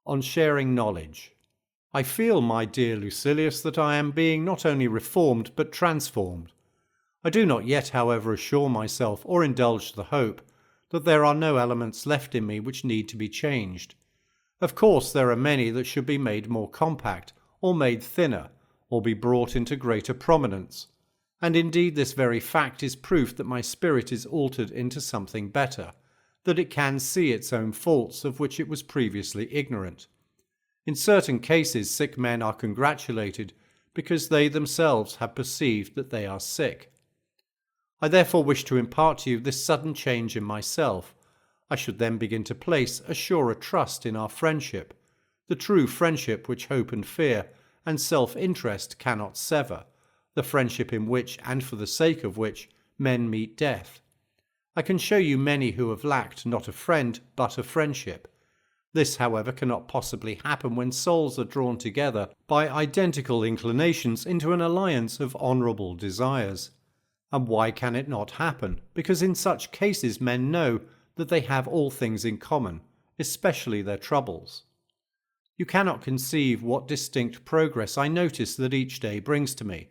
on sharing knowledge. I feel, my dear Lucilius, that I am being not only reformed but transformed. I do not yet, however, assure myself or indulge the hope that there are no elements left in me which need to be changed. Of course, there are many that should be made more compact, or made thinner, or be brought into greater prominence. And indeed this very fact is proof that my spirit is altered into something better, that it can see its own faults of which it was previously ignorant. In certain cases sick men are congratulated because they themselves have perceived that they are sick. I therefore wish to impart to you this sudden change in myself. I should then begin to place a surer trust in our friendship, the true friendship which hope and fear and self-interest cannot sever, the friendship in which, and for the sake of which, men meet death. I can show you many who have lacked not a friend but a friendship. This, however, cannot possibly happen when souls are drawn together by identical inclinations into an alliance of honourable desires. And why can it not happen? Because in such cases men know that they have all things in common, especially their troubles. You cannot conceive what distinct progress I notice that each day brings to me.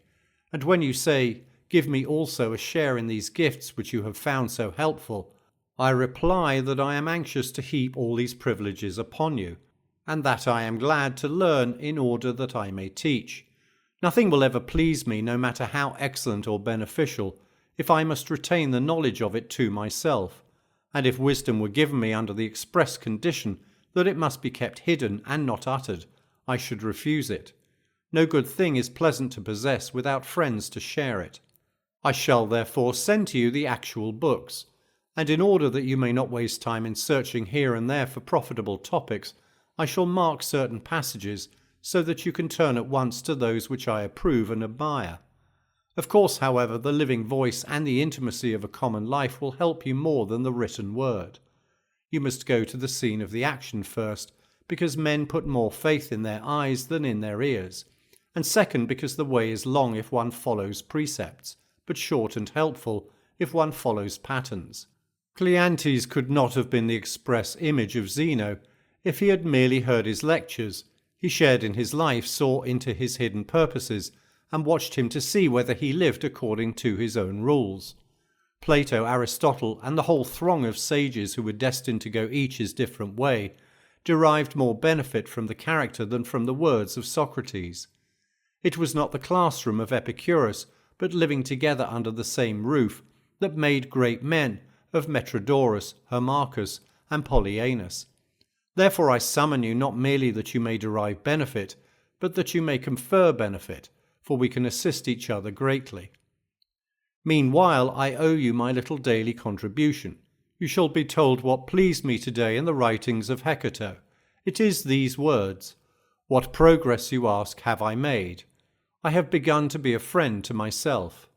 And when you say, "Give me also a share in these gifts which you have found so helpful," I reply that I am anxious to heap all these privileges upon you, and that I am glad to learn in order that I may teach. Nothing will ever please me, no matter how excellent or beneficial, if I must retain the knowledge of it to myself, and if wisdom were given me under the express condition that it must be kept hidden and not uttered, I should refuse it. No good thing is pleasant to possess without friends to share it. I shall therefore send to you the actual books, and in order that you may not waste time in searching here and there for profitable topics, I shall mark certain passages so that you can turn at once to those which I approve and admire. Of course, however, the living voice and the intimacy of a common life will help you more than the written word. You must go to the scene of the action first, because men put more faith in their eyes than in their ears, and second, because the way is long if one follows precepts, but short and helpful if one follows patterns. Cleanthes could not have been the express image of Zeno if he had merely heard his lectures. He shared in his life, saw into his hidden purposes, and watched him to see whether he lived according to his own rules. Plato, Aristotle, and the whole throng of sages who were destined to go each his different way, derived more benefit from the character than from the words of Socrates. It was not the classroom of Epicurus, but living together under the same roof, that made great men of Metrodorus, Hermarchus, and Polyaenus. Therefore I summon you not merely that you may derive benefit, but that you may confer benefit, for we can assist each other greatly. Meanwhile, I owe you my little daily contribution. You shall be told what pleased me today in the writings of Hecato. It is these words: "What progress, you ask, have I made? I have begun to be a friend to myself."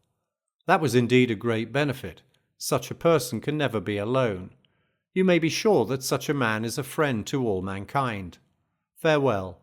That was indeed a great benefit. Such a person can never be alone. You may be sure that such a man is a friend to all mankind. Farewell.